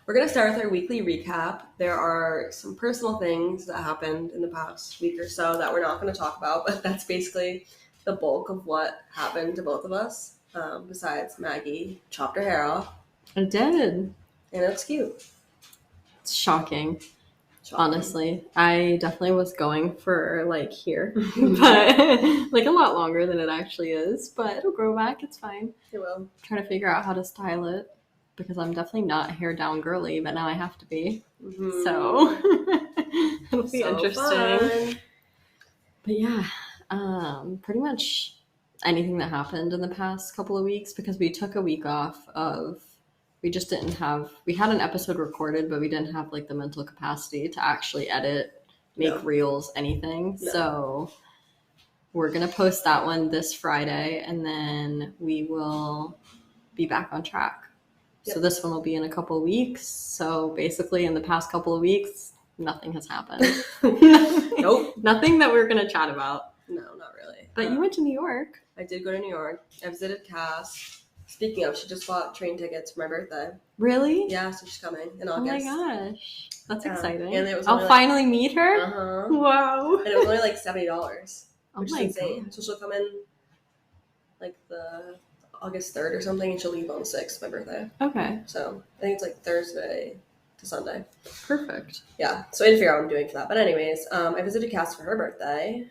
We're going to start with our weekly recap. There are some personal things that happened in the past week or so that we're not going to talk about, but that's basically the bulk of what happened to both of us. Besides Maggie chopped her hair off. I did. And it looks cute. It's shocking. Honestly, I definitely was going for like here, but like a lot longer than it actually is, but it'll grow back. It's fine. It will. I'm trying to figure out how to style it because I'm definitely not hair down girly, but now I have to be. Mm-hmm. So it'll be interesting. Fun. But yeah, pretty much anything that happened in the past couple of weeks, because we took a week off of, we just didn't have, we had an episode recorded, but we didn't have like the mental capacity to actually edit, make reels, anything. No. So we're going to post that one this Friday, and then we will be back on track. Yep. So this one will be in a couple of weeks. So basically in the past couple of weeks, nothing has happened. Nope. Nothing that we're going to chat about. No, not really. But you went to New York. I did go to New York. I visited Cass. Speaking of, she just bought train tickets for my birthday. Really? Yeah, so she's coming in August. Oh my gosh. That's exciting. And it was I'll finally meet her? Uh-huh. Wow. And it was only like $70. Which is insane. God. So she'll come in like the August 3rd or something, and she'll leave on the 6th, my birthday. Okay. So I think it's like Thursday to Sunday. Perfect. Yeah, so I didn't figure out what I'm doing for that. But anyways, I visited Cass for her birthday.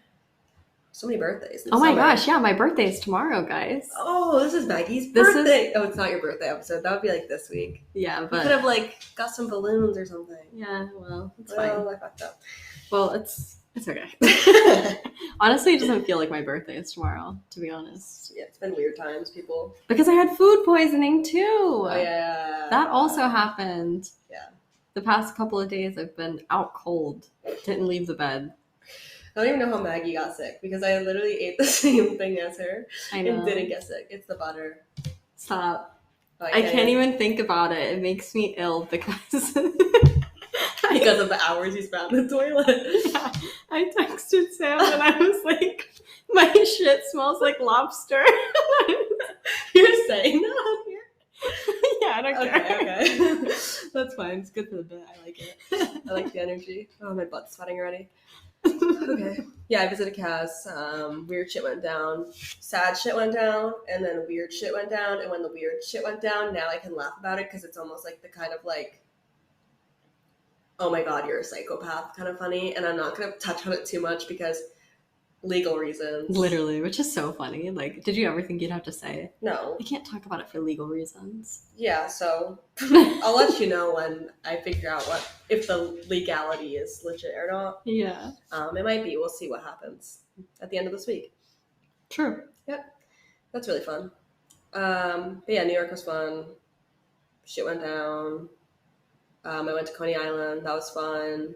So many birthdays. Oh my gosh, yeah, my birthday is tomorrow, guys. Oh, this is Maggie's birthday. Oh, it's not your birthday episode. That would be like this week. Yeah, but you could have like got some balloons or something. Yeah, well, it's fine. I fucked up. Well, it's okay. Honestly, it doesn't feel like my birthday is tomorrow, to be honest. Yeah, it's been weird times, people. Because I had food poisoning too. Oh, yeah. That also happened. Yeah. The past couple of days I've been out cold. Didn't leave the bed. I don't even know how Maggie got sick, because I literally ate the same thing as her. I know. And didn't get sick. It's the butter. Stop. I can't even think about it. It makes me ill because because of the hours you spent in the toilet. Yeah. I texted Sam and I was like, my shit smells like lobster. You're saying that on here? Yeah, I don't care. Okay. That's fine. It's good for the bit. I like it. I like the energy. Oh, my butt's sweating already. Okay. Yeah, I visited Cass. Weird shit went down. Sad shit went down. And then weird shit went down. And when the weird shit went down, now I can laugh about it because it's almost like the kind of like, oh my God, you're a psychopath kind of funny. And I'm not going to touch on it too much because legal reasons. Literally, which is so funny. Like, did you ever think you'd have to say it? No. I can't talk about it for legal reasons. Yeah, so I'll let you know when I figure out if the legality is legit or not. Yeah. It might be. We'll see what happens at the end of this week. True. Yep. That's really fun. But yeah, New York was fun. Shit went down. I went to Coney Island. That was fun.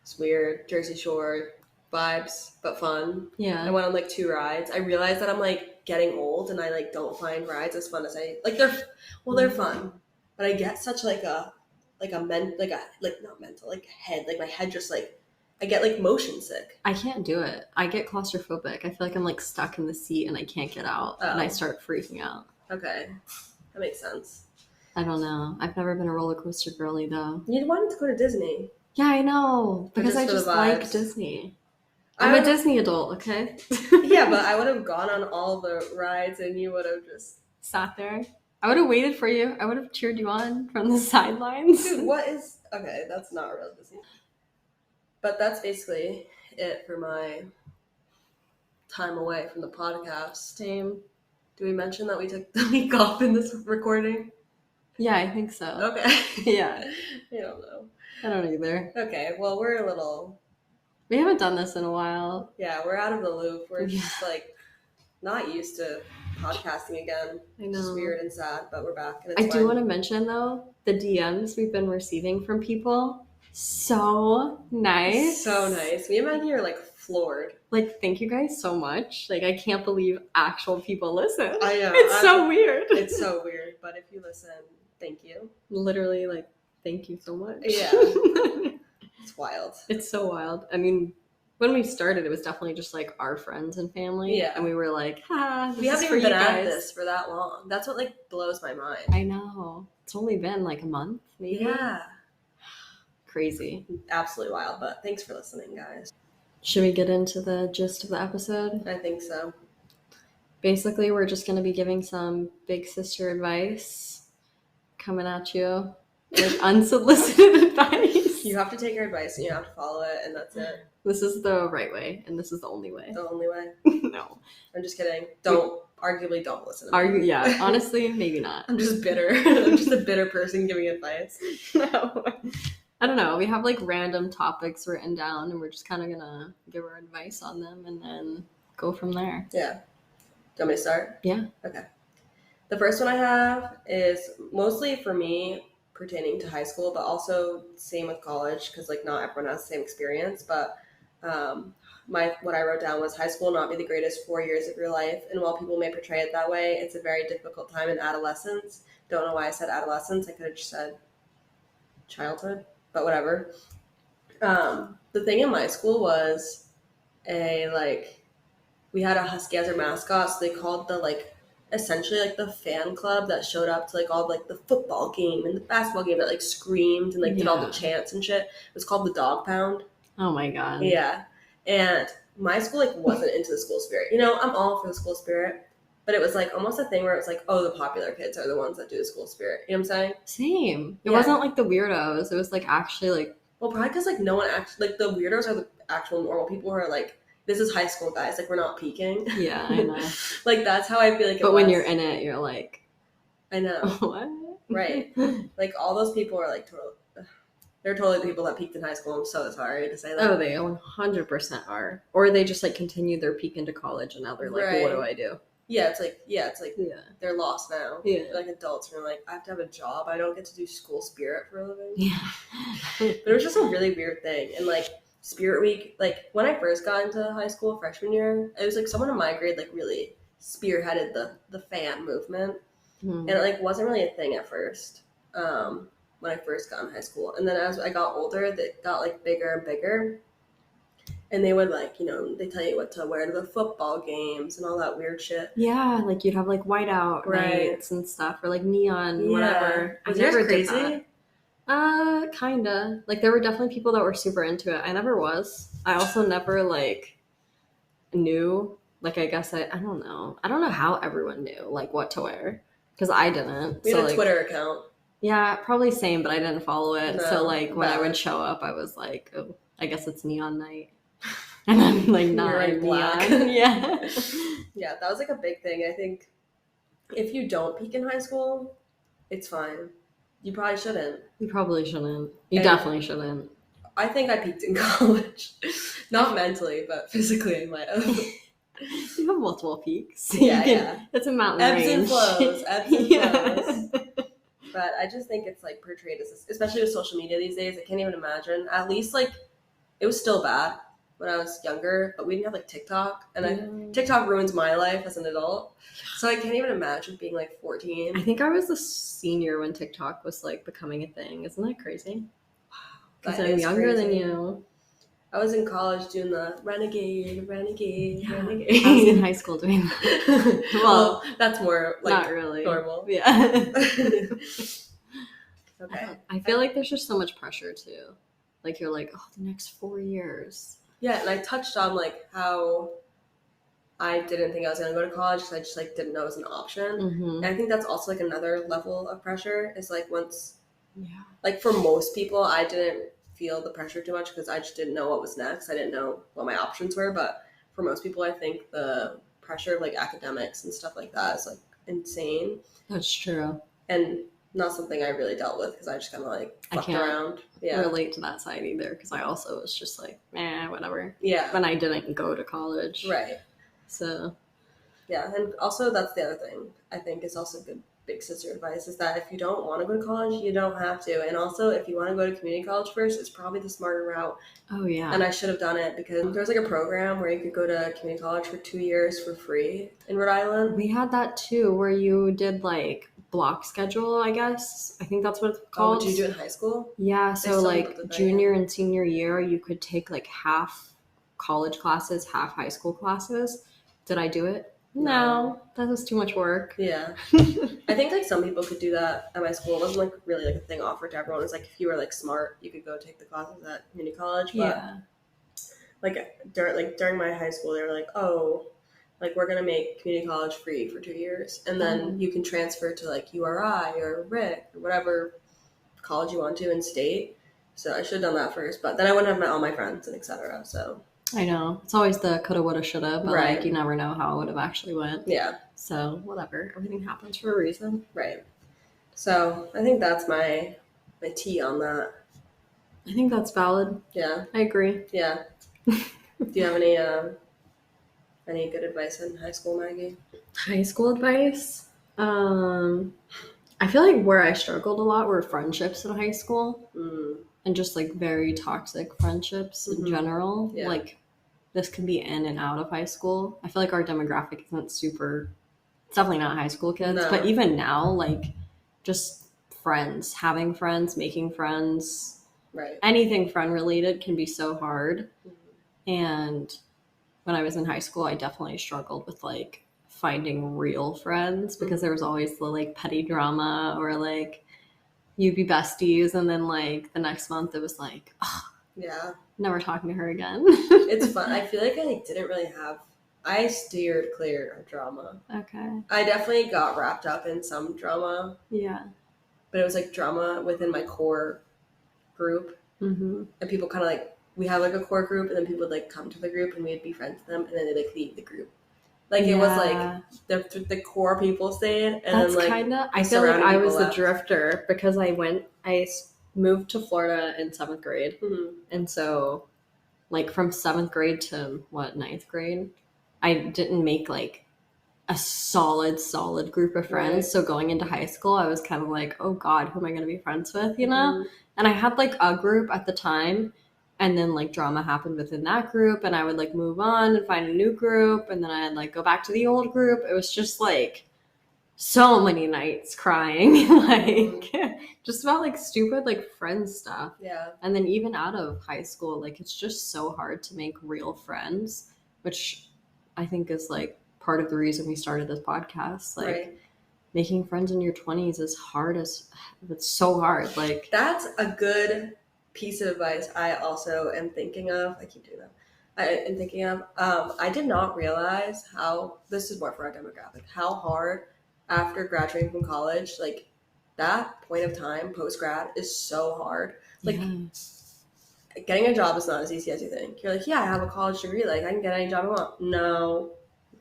It's weird. Jersey Shore vibes, but fun. Yeah. I went on like 2 rides. I realized that I'm like getting old and I like don't find rides as fun as I like. They're fun, but I get such like a not mental, like head, like my head just like, I get like motion sick. I can't do it. I get claustrophobic. I feel like I'm like stuck in the seat and I can't get out and I start freaking out. Okay. That makes sense. I don't know. I've never been a roller coaster girly though. You wanted to go to Disney. Yeah, I know. Because I just like Disney. I'm a Disney adult, okay? Yeah, but I would have gone on all the rides and you would have just sat there. I would have waited for you. I would have cheered you on from the sidelines. Dude, okay, that's not real Disney. But that's basically it for my time away from the podcast. Same. Do we mention that we took the week off in this recording? Yeah, I think so. Okay. Yeah. I don't know. I don't either. Okay, well, we're a little... We haven't done this in a while. Yeah, we're out of the loop. We're just like not used to podcasting again. I know. It's weird and sad, but we're back. And it's I do want to mention though, the DMs we've been receiving from people. So nice. So nice. Me and Maggie are like floored. Like, thank you guys so much. Like, I can't believe actual people listen. I know. It's so weird. It's so weird. But if you listen, thank you. Literally, like, thank you so much. Yeah. It's wild. It's so wild. I mean, when we started, it was definitely just like our friends and family. Yeah. And we were like, we haven't even been at this for that long. That's what like blows my mind. I know. It's only been like a month, maybe. Yeah. Crazy. Absolutely wild, but thanks for listening, guys. Should we get into the gist of the episode? I think so. Basically, we're just going to be giving some big sister advice coming at you. Like unsolicited advice. You have to take our advice and you have to follow it, and that's it. This is the right way, and this is the only way. The only way? No. I'm just kidding. Arguably don't listen to me. Yeah, honestly, maybe not. I'm just bitter. I'm just a bitter person giving advice. No. I don't know. We have like random topics written down, and we're just kind of going to give our advice on them and then go from there. Yeah. Do you want me to start? Yeah. Okay. The first one I have is mostly for me pertaining to high school, but also same with college, because like not everyone has the same experience. But what I wrote down was high school will not be the greatest 4 years of your life, and while people may portray it that way, it's a very difficult time in adolescence. Don't know why I said adolescence. I could have just said childhood, but whatever. The thing in my school was we had a husky as our mascot, so they called the essentially like the fan club that showed up to like all like the football game and the basketball game that like screamed and like did all the chants and shit. It was called the Dog Pound. Oh my god. Yeah. And my school like wasn't into the school spirit. You know, I'm all for the school spirit, but it was like almost a thing where it was like, oh, the popular kids are the ones that do the school spirit. You know what I'm saying? Same. It wasn't like the weirdos. It was like actually like, well, probably because like no one actually like the weirdos are the actual normal people who are like, this is high school, guys. Like, we're not peaking. Yeah, I know. Like, that's how I feel like it But was. when you're in it, you're like... I know. What? Right. Like, all those people are like they're totally the people that peaked in high school. I'm so sorry to say that. Oh, they 100% are. Or they just like continue their peak into college and now they're like, well, what do I do? Yeah, it's like they're lost now. Yeah. They're like adults and they're like, I have to have a job. I don't get to do school spirit for a living. Yeah. But it was just a really weird thing. And like, Spirit Week, like when I first got into high school freshman year, it was like someone in my grade like really spearheaded the fan movement, and it like wasn't really a thing at first when I first got in high school. And then as I got older, that got like bigger and bigger, and they would like, you know, they tell you what to wear to the football games and all that weird shit. Yeah, like you'd have like whiteout nights and stuff, or like neon, whatever. Was yours crazy? Kinda. Like, there were definitely people that were super into it. I never was. I also never, like, knew. Like, I guess I don't know. I don't know how everyone knew, like, what to wear. Because I didn't. We had a Twitter account. Yeah, probably same, but I didn't follow it. No, so, like, when I would show up, I was like, oh, I guess it's neon night. And I'm, like, not in black. Neon. Yeah. Yeah, that was, like, a big thing. I think if you don't peak in high school, it's fine. You probably shouldn't. You probably shouldn't. You definitely shouldn't. I think I peaked in college. Not mentally, but physically I might have. You have multiple peaks. Yeah. It's a mountain ebbs range. And flows. Ebbs and flows. But I just think it's like portrayed as, especially with social media these days, I can't even imagine. At least like, it was still bad when I was younger, but we didn't have like TikTok. And TikTok ruins my life as an adult. So I can't even imagine being like 14. I think I was a senior when TikTok was like becoming a thing. Isn't that crazy? Wow. Because I'm younger than you. I was in college doing the renegade. I was in high school doing that. Well, that's more like not really normal. Yeah. Okay. I feel like there's just so much pressure too. Like you're like, oh, the next 4 years. Yeah, and I touched on like how I didn't think I was going to go to college because I just like didn't know it was an option. Mm-hmm. And I think that's also like another level of pressure is like like for most people, I didn't feel the pressure too much because I just didn't know what was next. I didn't know what my options were. But for most people, I think the pressure of like academics and stuff like that is like insane. That's true. And not something I really dealt with because I just kind of like fucked around. Yeah. Relate to that side either because I also was just like, whatever. Yeah. When I didn't go to college. Right. So. Yeah, and also that's the other thing I think is also good big sister advice is that if you don't want to go to college, you don't have to. And also if you want to go to community college first, it's probably the smarter route. Oh yeah. And I should have done it because there was like a program where you could go to community college for 2 years for free in Rhode Island. We had that too, where you did like block schedule, I guess. I think that's what it's called. Oh, did you do it in high school? Yeah, so like junior and senior year, you could take like half college classes, half high school classes. Did I do it? No, that was too much work. Yeah. I think like some people could do that at my school. It wasn't like really like a thing offered to everyone. It was like if you were like smart, you could go take the classes at community college. But Yeah. like during my high school, they were like, oh, like we're gonna make community college free for 2 years, and then you can transfer to like URI or RIC or whatever college you want to in state. So I should have done that first, but then I wouldn't have met all my friends and etc. So I know. It's always the coulda, woulda, shoulda, but Right. like you never know how it would have actually went. yeah, So whatever. Everything happens for a reason. right. So I think that's my tea on that. I think that's valid. Yeah, I agree. yeah. Do you have any good advice in high school, Maggie? High school advice? I feel like where I struggled a lot were friendships in high school. And just like very toxic friendships in general. Yeah. Like this can be in and out of high school. I feel like our demographic isn't super, it's definitely not high school kids, No. but even now, like just friends, having friends, making friends, Right. anything friend related can be so hard. And when I was in high school, I definitely struggled with like finding real friends because there was always the like petty drama or like you'd be besties and then like the next month it was like, oh, Yeah. never talking to her again. It's fun. I feel like I like, didn't really have. I steered clear of drama. Okay. I definitely got wrapped up in some drama, Yeah. but it was like drama within my core group, Mm-hmm. and people kind of like we had like a core group, and then people would like come to the group, and we'd be friends with them, and then they'd like leave the group. Like it was like the core people stayed, and that's then like kind of. I feel like I was the drifter because I moved to Florida in 7th grade, and so like from 7th grade to ninth grade, I didn't make like a solid group of friends. Right. So going into high school, I was kind of like, oh God, who am I going to be friends with? You know? And I had like a group at the time. And then like drama happened within that group and I would like move on and find a new group. And then I'd like go back to the old group. It was just like so many nights crying, like just about like stupid like friend stuff. Yeah. And then even out of high school, like it's just so hard to make real friends, which I think is like part of the reason we started this podcast. Like making friends in your 20s is hard it's so hard. Like that's a good piece of advice I also am thinking of. I keep doing that. I am thinking of. I did not realize how, this is more for our demographic, how hard after graduating from college, like that point of time post-grad is so hard. Like getting a job is not as easy as you think. You're like, yeah, I have a college degree, like I can get any job I want. No.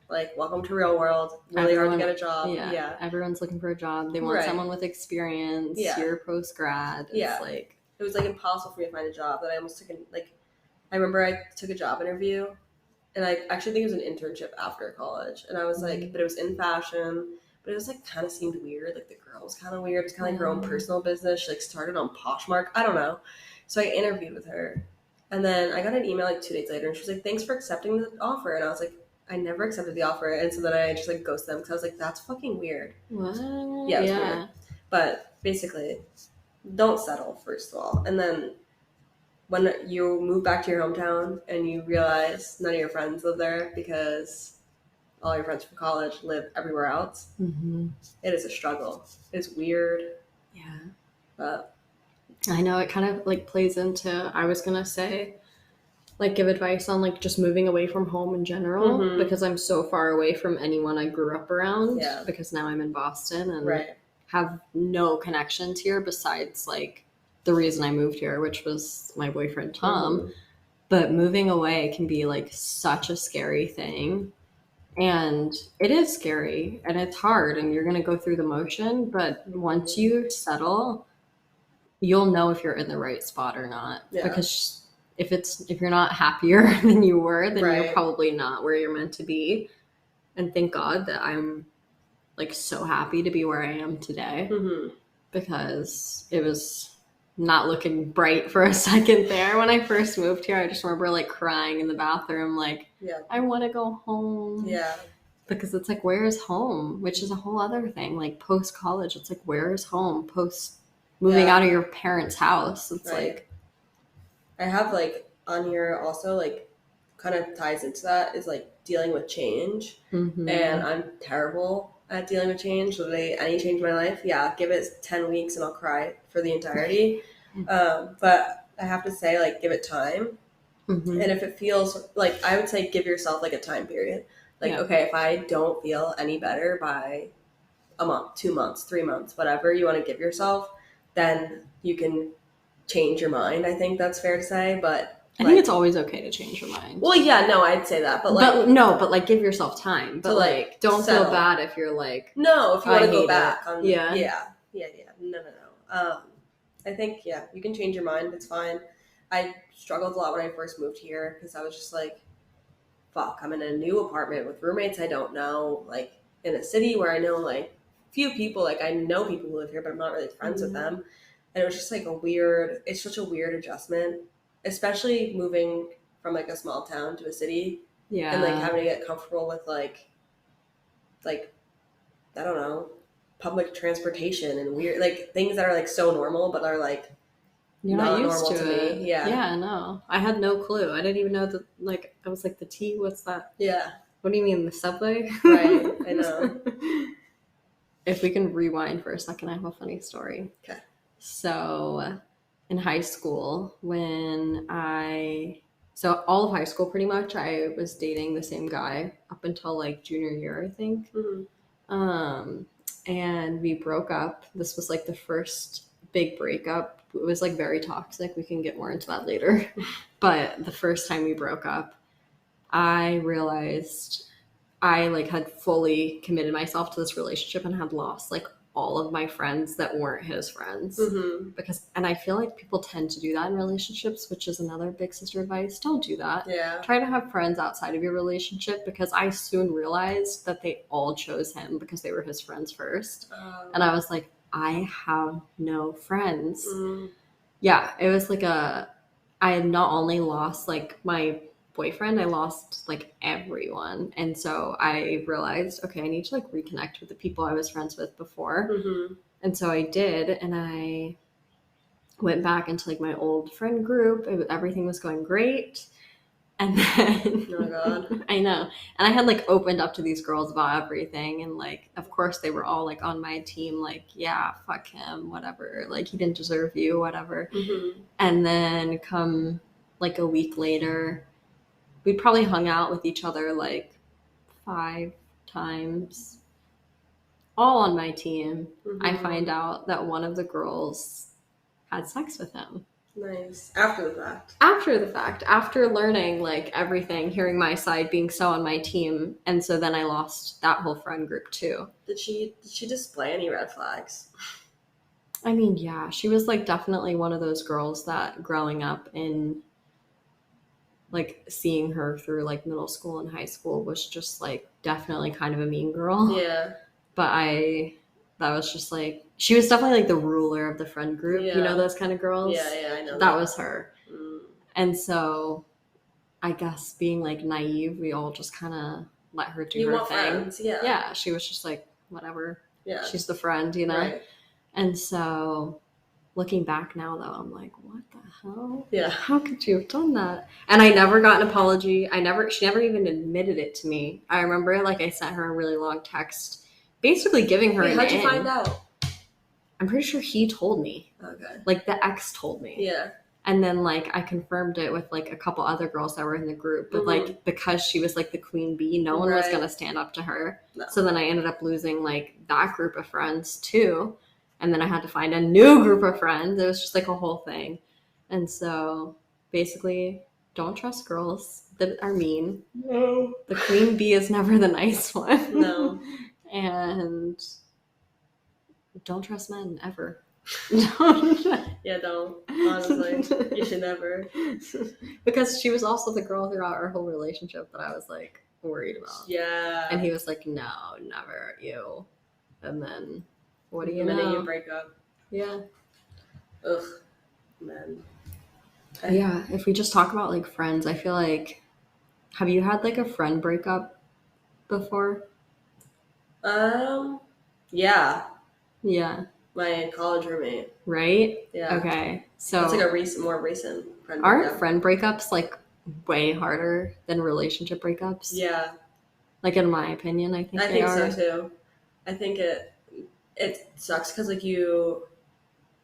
Like, welcome to real world. Really hard to get a job. Yeah. Everyone's looking for a job. They want someone with experience. Yeah. You're post-grad. It's like... It was, like, impossible for me to find a job that I almost took, I remember I took a job interview, and I actually think it was an internship after college, and I was like, but it was in fashion, but it was, like, kind of seemed weird. Like, the girl was kind of weird. It was kind of like her own personal business. She, like, started on Poshmark. I don't know. So I interviewed with her, and then I got an email, like, 2 days later, and she was like, thanks for accepting the offer, and I was like, I never accepted the offer, and so then I just like ghosted them because I was like, that's fucking weird. What? Yeah, it was weird. But basically, don't settle, first of all. And then when you move back to your hometown and you realize none of your friends live there because all your friends from college live everywhere else, it is a struggle. It's weird. Yeah. But I know it kind of like plays into, I was going to say, like give advice on like just moving away from home in general because I'm so far away from anyone I grew up around because now I'm in Boston and have no connections here besides like the reason I moved here, which was my boyfriend Tom. But moving away can be like such a scary thing, and it is scary and it's hard and you're going to go through the motion, but once you settle, you'll know if you're in the right spot or not because if you're not happier than you were, then you're probably not where you're meant to be. And thank God that I'm like so happy to be where I am today because it was not looking bright for a second there. When I first moved here, I just remember like crying in the bathroom, like, I want to go home. Yeah. Because it's like, where is home? Which is a whole other thing. Like post college, it's like, where is home? Post moving out of your parents' house. It's like, I have like on here also like kind of ties into that is like dealing with change. Mm-hmm. And I'm terrible at dealing with change. Literally any change in my life, yeah, give it 10 weeks and I'll cry for the entirety. But I have to say, like, give it time. Mm-hmm. And if it feels like, I would say give yourself like a time period. Like, okay, if I don't feel any better by a month, 2 months, 3 months, whatever you want to give yourself, then you can change your mind. I think that's fair to say, but I think it's always okay to change your mind. Well, yeah, no, I'd say that, but like, but like give yourself time. But to, like, don't settle. feel bad if you're like, no, if you want to go back it. on, yeah, no. I think you can change your mind. It's fine. I struggled a lot when I first moved here because I was just like, fuck, I'm in a new apartment with roommates I don't know, like in a city where I know like few people, like I know people who live here, but I'm not really friends with them. And it was just like it's such a weird adjustment, especially moving from like a small town to a city. Yeah. And like having to get comfortable with like, I don't know, public transportation and weird, like things that are like so normal, but are like, you're not used to it. Me. Yeah. Yeah, no. I had no clue. I didn't even know that, like, I was like, the T, what's that? Yeah. What do you mean, the subway? Right, I know. If we can rewind for a second, I have a funny story. Okay. So, in high school, so all of high school pretty much, I was dating the same guy up until like junior year, I think. Mm-hmm. And we broke up. This was like the first big breakup. It was like very toxic. We can get more into that later. But the first time we broke up, I realized I like had fully committed myself to this relationship and had lost like all of my friends that weren't his friends. Mm-hmm. And I feel like people tend to do that in relationships, which is another big sister advice. Don't do that. Yeah. Try to have friends outside of your relationship, because I soon realized that they all chose him because they were his friends first. And I was like, I have no friends. Yeah, it was like I had not only lost like my boyfriend, I lost like everyone. And so I realized, okay, I need to like reconnect with the people I was friends with before. Mm-hmm. And so I did, and I went back into like my old friend group. Everything was going great. And then, oh my God, I know. And I had like opened up to these girls about everything. And like, of course they were all like on my team, like, yeah, fuck him, whatever. Like he didn't deserve you, whatever. Mm-hmm. And then come like a week later, we'd probably hung out with each other like 5 times, all on my team. Mm-hmm. I find out that one of the girls had sex with him. Nice. After the fact. After learning like everything, hearing my side, being so on my team. And so then I lost that whole friend group too. Did she display any red flags? I mean, yeah, she was like definitely one of those girls that growing up in like seeing her through like middle school and high school was just like definitely kind of a mean girl. Yeah. But that was just like, she was definitely like the ruler of the friend group. Yeah. You know those kind of girls? Yeah, I know. That was her. Mm. And so I guess being like naive, we all just kind of let her do her thing. Friends, yeah. Yeah, she was just like, whatever. Yeah. She's the friend, you know? Right. And so looking back now, though, I'm like, what the hell? Yeah. How could you have done that? And I never got an apology. She never even admitted it to me. I remember, like, I sent her a really long text, basically giving her how'd you find out? I'm pretty sure he told me. Okay. Like, the ex told me. Yeah. And then, like, I confirmed it with, like, a couple other girls that were in the group. But, like, because she was, like, the queen bee, no one was going to stand up to her. No. So then I ended up losing, like, that group of friends, too. And then I had to find a new group of friends. It was just like a whole thing. And so basically, don't trust girls that are mean. No. The queen bee is never the nice one. No. And don't trust men ever. Yeah, don't. Honestly, you should never. Because she was also the girl throughout our whole relationship that I was like worried about. Yeah. And he was like, no, never, you. And then... what do you know? And then you break up. Yeah. Ugh, man. Yeah, if we just talk about, like, friends, I feel like... have you had, like, a friend breakup before? Yeah. Yeah. My college roommate. Right? Yeah. Okay, so... it's like a more recent friend breakup. Aren't friend breakups, like, way harder than relationship breakups. Yeah. Like, in my opinion, I think they are. So too. I think it sucks because like you're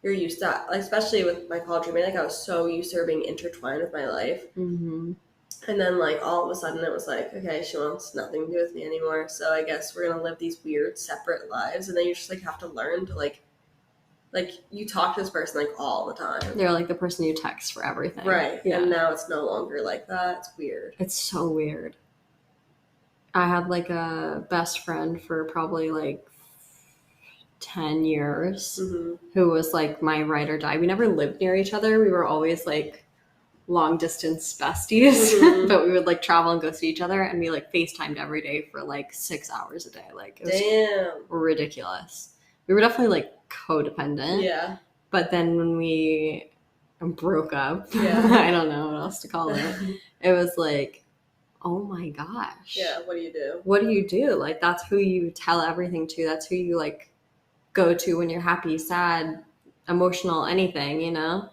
used to that, like, especially with my college roommate, like I was so used to her being intertwined with my life. Mm-hmm. And then like all of a sudden it was like, okay, she wants nothing to do with me anymore. So I guess we're gonna live these weird separate lives, and then you just like have to learn to like you talk to this person like all the time. They're like the person you text for everything. Right. Yeah. And now it's no longer like that. It's weird. It's so weird. I had like a best friend for probably like 10 years who was like my ride or die. We never lived near each other. We were always like long distance besties, but we would like travel and go see each other, and we like FaceTimed every day for like 6 hours a day. Like, it was ridiculous. We were definitely like codependent. Yeah. But then when we broke up, I don't know what else to call it. It was like, oh my gosh. Yeah, what do you do? What do you do? Like, that's who you tell everything to. That's who you like go to when you're happy, sad, emotional, anything, you know?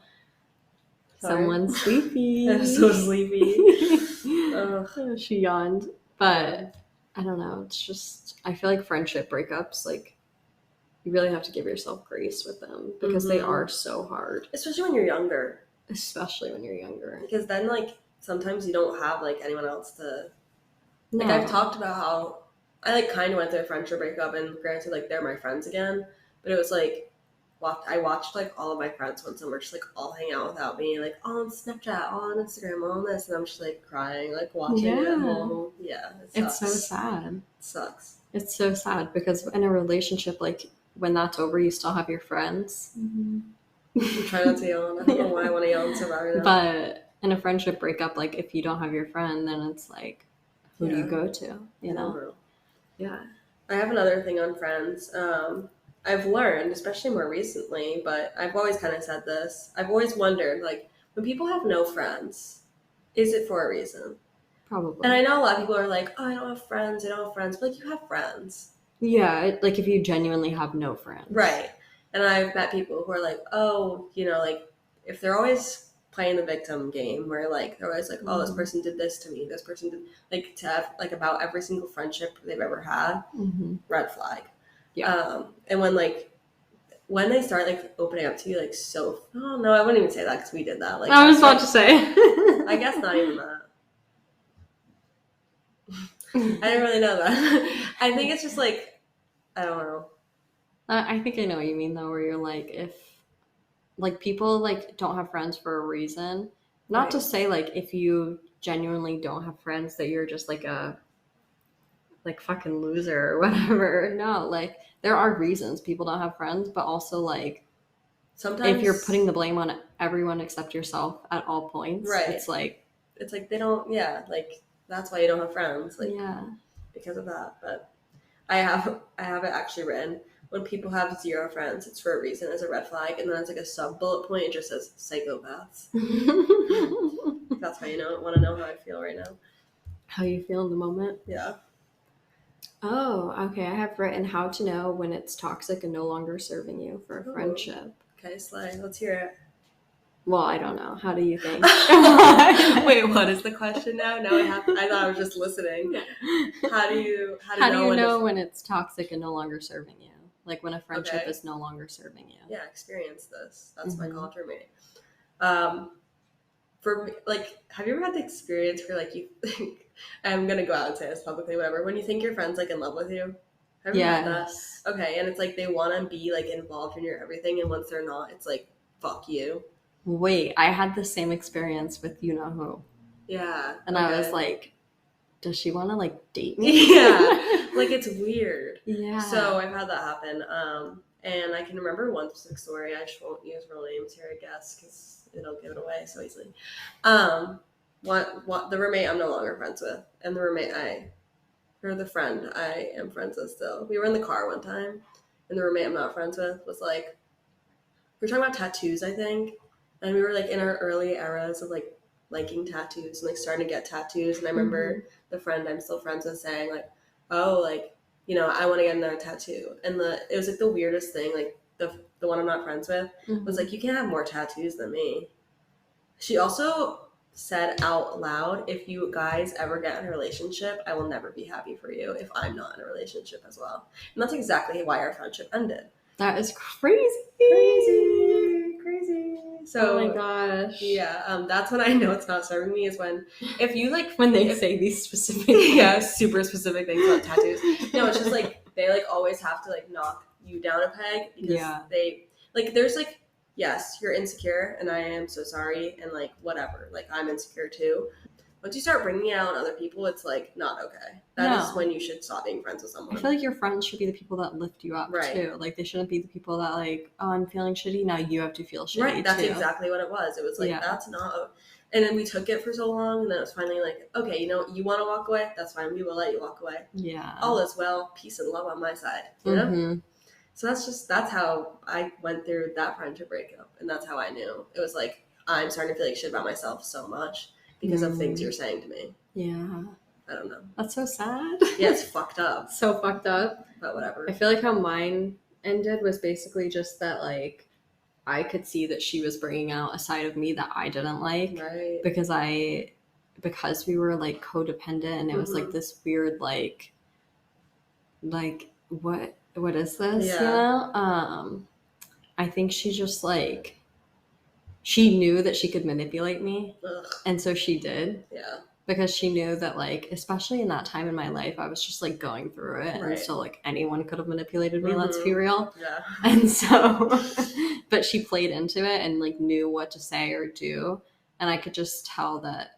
Sorry. Someone's sleepy. I'm so sleepy. She yawned. But I don't know. It's just, I feel like friendship breakups, like, you really have to give yourself grace with them because they are so hard. Especially when you're younger. Because then, like, sometimes you don't have, like, anyone else to... Like, I've talked about how I, like, kind of went through a friendship breakup, and granted, like, they're my friends again, but it was, like, I watched, like, all of my friends when some were just, like, all hang out without me, like, all on Snapchat, all on Instagram, all on this, and I'm just, like, crying, like, watching it at home. Yeah, it sucks. It's so sad. It sucks. It's so sad because in a relationship, like, when that's over, you still have your friends. I'm trying not to yawn. I don't know why I want to yawn so bad right now. But in a friendship breakup, like, if you don't have your friend, then it's like, who do you go to? You know? Yeah. I have another thing on friends. I've learned, especially more recently, but I've always kind of said this. I've always wondered, like, when people have no friends, is it for a reason? Probably. And I know a lot of people are like, oh, I don't have friends. But, like, you have friends. Yeah, like, if you genuinely have no friends. Right. And I've met people who are like, oh, you know, like, if they're always playing the victim game where, like, they're always like, oh, this person did this to me, this person did, like, to have, like, about every single friendship they've ever had, red flag. Yeah. And when they start, like, opening up to you, like, so, oh, no, I wouldn't even say that because we did that. Like, I was about to say. I guess not even that. I didn't really know that. I think it's just, like, I don't know. I think I know what you mean, though, where you're like, if, like, people, like, don't have friends for a reason. Not to say, like, if you genuinely don't have friends that you're just, like, a, like, fucking loser or whatever. No, like, there are reasons people don't have friends, but also, like, sometimes if you're putting the blame on everyone except yourself at all points, it's like they don't, like, that's why you don't have friends, like, because of that. But I have it actually written. When people have 0 friends, it's for a reason, as a red flag, and then as like a sub bullet point, it just says psychopaths. That's how you want to know how I feel right now. How you feel in the moment? Yeah. Oh, okay. I have written how to know when it's toxic and no longer serving you for a friendship. Okay, Slay. Let's hear it. Well, I don't know. How do you think? Wait, what is the question now? Now I thought I was just listening. How do you know when it's toxic and no longer serving you? Like, when a friendship is no longer serving you. Yeah, experience this. That's my college roommate. For me, like, have you ever had the experience where, like, you think, I'm gonna go out and say this publicly, whatever, when you think your friend's, like, in love with you? Have you had that? Okay, and it's like they want to be, like, involved in your everything, and once they're not, it's like, fuck you. Wait, I had the same experience with you know who. Yeah. And I was like, does she want to, like, date me? Yeah. Like, it's weird. Yeah. So I've had that happen. And I can remember one specific story. I just won't use real names here, I guess, because it'll give it away so easily. The roommate I'm no longer friends with, and the friend I am friends with still. We were in the car one time, and the roommate I'm not friends with was like, we were talking about tattoos, I think, and we were, like, in our early eras of, like, liking tattoos and, like, starting to get tattoos. And I remember the friend I'm still friends with saying, like, oh, like, you know, I want to get another tattoo. And it was, like, the weirdest thing. Like, the one I'm not friends with was like, you can't have more tattoos than me. She also said out loud, if you guys ever get in a relationship, I will never be happy for you if I'm not in a relationship as well. And that's exactly why our friendship ended. That is crazy. So, oh my gosh. Yeah, that's when I know it's not serving me, is when, if you like, when they say these specific things. Yeah, super specific things about tattoos. No, it's just like, they like always have to like knock you down a peg, because they, like, there's like, yes, you're insecure, and I am so sorry, and like, whatever, like, I'm insecure too. Once you start bringing out other people, it's like not okay. That is when you should stop being friends with someone. I feel like your friends should be the people that lift you up too. Like, they shouldn't be the people that like, oh, I'm feeling shitty, now you have to feel shitty. Right, that's exactly what it was. It was like, that's not. And then we took it for so long, and then it was finally like, okay, you know, you want to walk away? That's fine. We will let you walk away. Yeah. All is well. Peace and love on my side. You know? So that's how I went through that friendship breakup. And that's how I knew. It was like, I'm starting to feel like shit about myself so much because of things you're saying to me. Yeah. I don't know. That's so sad. Yeah, it's fucked up. So fucked up. But whatever. I feel like how mine ended was basically just that, like, I could see that she was bringing out a side of me that I didn't like. Right. Because we were, like, codependent, and it was, like, this weird, like, what is this, you know? I think she just, like, she knew that she could manipulate me. Ugh. And so she did. Yeah. Because she knew that, like, especially in that time in my life, I was just, like, going through it. Right. And so, like, anyone could have manipulated me, let's be real. Yeah. And so, but she played into it and, like, knew what to say or do. And I could just tell that,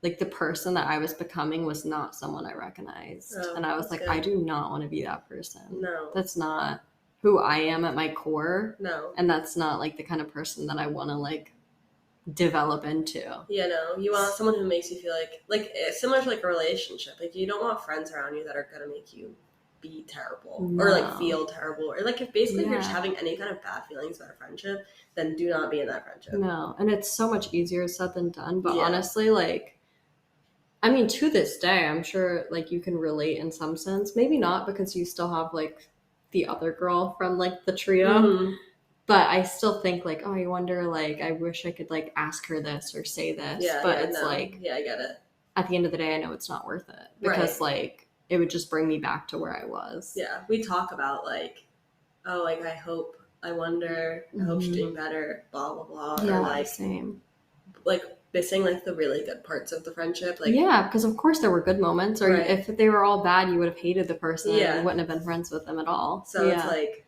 like, the person that I was becoming was not someone I recognized. And I was like, good. I do not want to be that person. No. That's not who I am at my core. No. And that's not, like, the kind of person that I want to, like, develop into. Yeah, no. You want someone who makes you feel like similar to like a relationship. Like, you don't want friends around you that are gonna make you be terrible or like feel terrible, or like if basically you're just having any kind of bad feelings about a friendship, then do not be in that friendship. No. And it's so much easier said than done. But honestly, like, I mean, to this day, I'm sure like you can relate in some sense. Maybe not, because you still have like the other girl from like the trio. But I still think, like, oh, I wonder, like, I wish I could, like, ask her this or say this. Yeah, but it's like... Yeah, I get it. At the end of the day, I know it's not worth it. Because, like, it would just bring me back to where I was. Yeah, we talk about, like, oh, like, I wonder, I hope she's doing better, blah, blah, blah. Yeah, or, like, same. Like, missing, like, the really good parts of the friendship. Like, yeah, because, of course, there were good moments. Or if they were all bad, you would have hated the person. Yeah. And you wouldn't have been friends with them at all. So it's, like...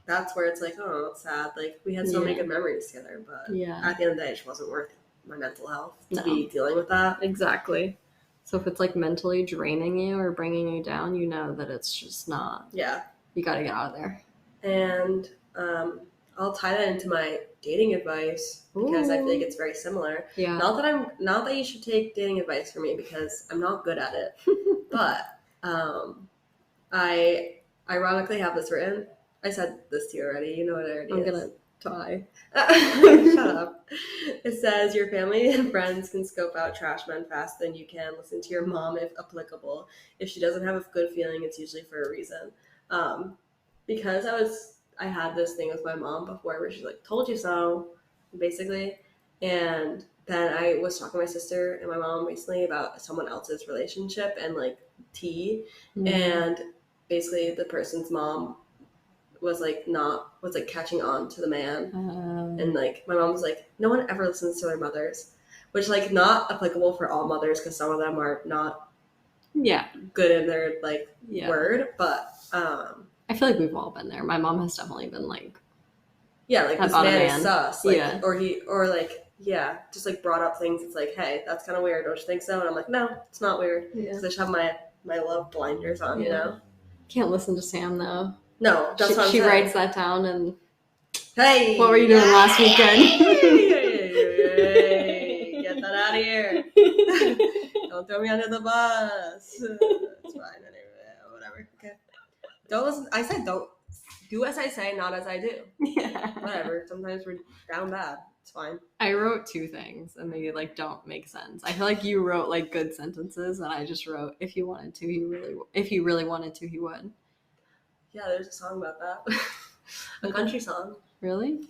That's where it's like, oh, it's sad. Like, we had so many good memories together, but at the end of the day, it just wasn't worth my mental health to be dealing with that. Exactly. So if it's like mentally draining you or bringing you down, you know that it's just not. Yeah. You got to get out of there. And I'll tie that into my dating advice because I feel like it's very similar. Yeah. Not that you should take dating advice from me because I'm not good at it, but I ironically have this written. I said this to you already. You know what it already is. I'm going to die. Shut up. It says, your family and friends can scope out trash men faster than you can. Listen to your mom if applicable. If she doesn't have a good feeling, it's usually for a reason. Because I had this thing with my mom before where she's like, told you so, basically. And then I was talking to my sister and my mom recently about someone else's relationship and like tea. And basically the person's mom was like catching on to the man. And like my mom was like, no one ever listens to their mothers, which like not applicable for all mothers because some of them are not good in their like word, but I feel like we've all been there. My mom has definitely been like, like this man is sus, like just like brought up things. It's like, hey, that's kind of weird, don't you think so? And I'm like, no, it's not weird, because I should have my love blinders on. You know, can't listen to Sam though. No, that's what I'm she saying. writes that down and... Hey! What were you doing last weekend? Hey, get that out of here. Don't throw me under the bus. It's fine. Anyway, whatever. Okay. Don't listen. I said don't. Do as I say, not as I do. Yeah. Whatever. Sometimes we're down bad. It's fine. I wrote two things and they like don't make sense. I feel like you wrote like good sentences and I just wrote, if you really wanted to, he would. Yeah, there's a song about that. A country song. Really?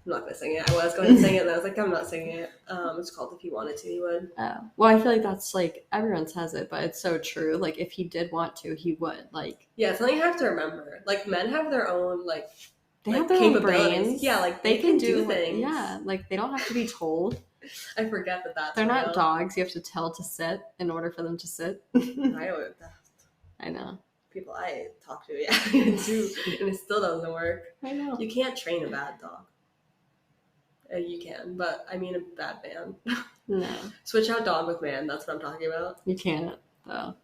I'm not gonna sing it. I was going to sing it, and I was like, I'm not singing it. It's called If He Wanted To, He Would. Oh. Well, I feel like that's like everyone says it, but it's so true. Like if he did want to, he would. Like yeah, it's something you have to remember. Like men have their own like they like have their own brains. Yeah, like they can do things. Yeah, like they don't have to be told. I forget that they're not dogs. You have to tell to sit in order for them to sit. I know. People I talk to, yeah, do, and it still doesn't work. I know. You can't train a bad dog. You can, but I mean a bad man. No. Switch out dog with man. That's what I'm talking about. You can't, though.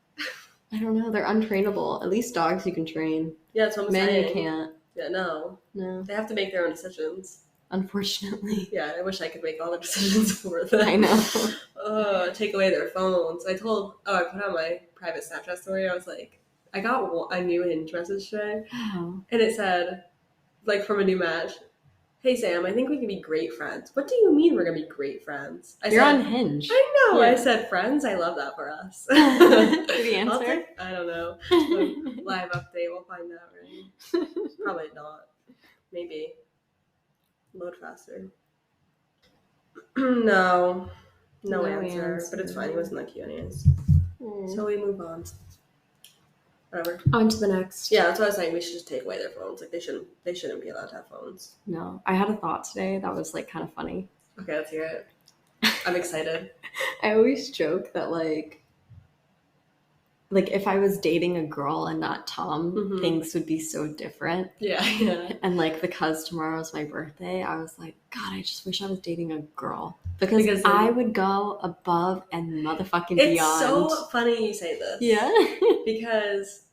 I don't know. They're untrainable. At least dogs you can train. Yeah, that's what I'm saying. Men you can't. Yeah, no. They have to make their own decisions. Unfortunately. Yeah, I wish I could make all the decisions for them. I know. Take away their phones. I put on my private Snapchat story. I was like, I got a new Hinge message today. Oh. And it said, like, from a new match, hey, Sam, I think we can be great friends. What do you mean we're going to be great friends? You're on Hinge. I know. Yeah. I said, friends, I love that for us. Did he answer? I don't know. Live update. We'll find out, right? Probably not. Maybe. Load faster. No answer. But it's fine. He wasn't that cute anyways. So we move on. Whatever. On to the next. Yeah, that's what I was saying. We should just take away their phones. Like they shouldn't be allowed to have phones. No. I had a thought today that was like kind of funny. Okay, let's hear it. I'm excited. I always joke that like if I was dating a girl and not Tom, things would be so different. Yeah. And like because tomorrow is my birthday, I was like, God, I just wish I was dating a girl. Because I would go above and motherfucking beyond. It's so funny you say this. Yeah. Because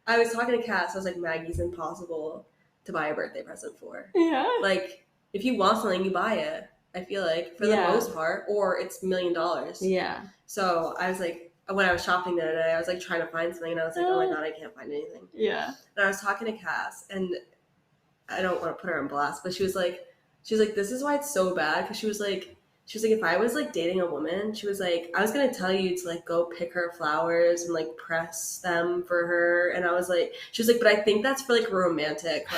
I was talking to Cass, I was like, Maggie's impossible to buy a birthday present for. Yeah. Like, if you want something, you buy it. I feel like, for the most part, or it's $1 million. Yeah. So I was like, when I was shopping the other day, I was like trying to find something, and I was like, oh my God, I can't find anything. Yeah. And I was talking to Cass, and I don't want to put her on blast, but she was like, this is why it's so bad, because she was like, if I was like dating a woman, she was like, I was gonna tell you to like go pick her flowers and like press them for her, and I was like, she was like, but I think that's for like a romantic,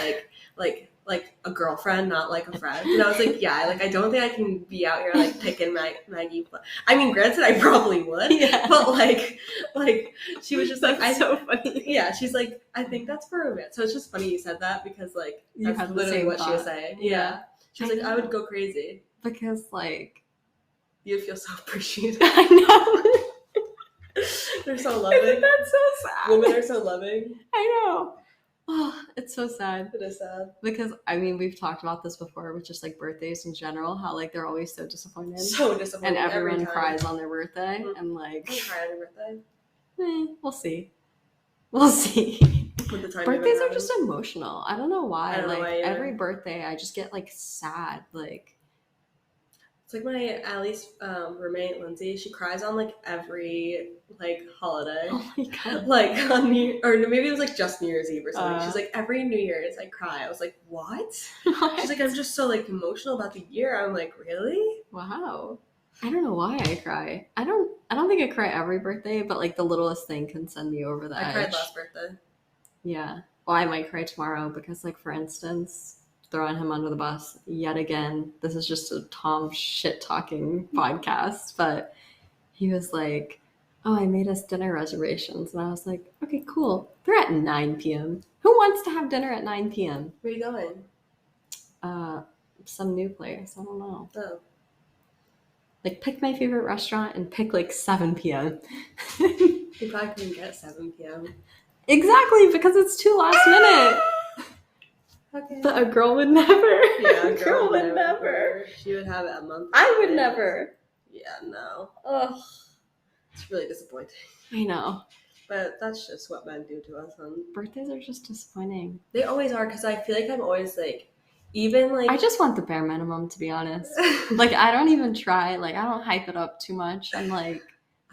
like a girlfriend, not like a friend. And I was like, yeah, like I don't think I can be out here like picking Maggie. I mean, granted, I probably would, but like she was just like, that's so funny. Yeah, she's like, I think that's for romance. So it's just funny you said that, because like that's literally what she was saying. Yeah. She was like, I would go crazy because like you'd feel so appreciated. I know. They're so loving. Isn't that so sad? Women are so loving. I know. Oh, it's so sad. It is sad. Because, I mean, we've talked about this before with just like birthdays in general, how like they're always so disappointed. So disappointed. And everyone cries on their birthday. And like, you cry on your birthday? We'll see. We'll see. With the time birthdays are just emotional. I don't know why. I don't know why either. Every birthday, I just get like sad. Like, it's like my Allie's roommate Lindsay. She cries on like every like holiday. Oh my God. Like on maybe it was like just New Year's Eve or something. She's like, every New Year's I cry. I was like, what? She's like, I'm just so like emotional about the year. I'm like, really? Wow. I don't know why I cry. I don't think I cry every birthday, but like the littlest thing can send me over the edge. I cried last birthday. Yeah. Well, I might cry tomorrow because, like, for instance, throwing him under the bus yet again. This is just a Tom shit-talking podcast, but he was like, oh, I made us dinner reservations. And I was like, okay, cool. They're at 9 p.m. Who wants to have dinner at 9 p.m.? Where are you going? Some new place. I don't know. Oh. Like, pick my favorite restaurant and pick, like, 7 p.m. You probably couldn't get 7 p.m. Exactly, because it's too last minute. Okay. But a girl would never. Yeah, a girl would never. She would have it a month. I would never. Yeah, no. Ugh. It's really disappointing. I know. But that's just what men do to us. Birthdays are just disappointing. They always are, because I feel like I'm always like, even like... I just want the bare minimum, to be honest. Like, I don't even try. Like, I don't hype it up too much. I'm like,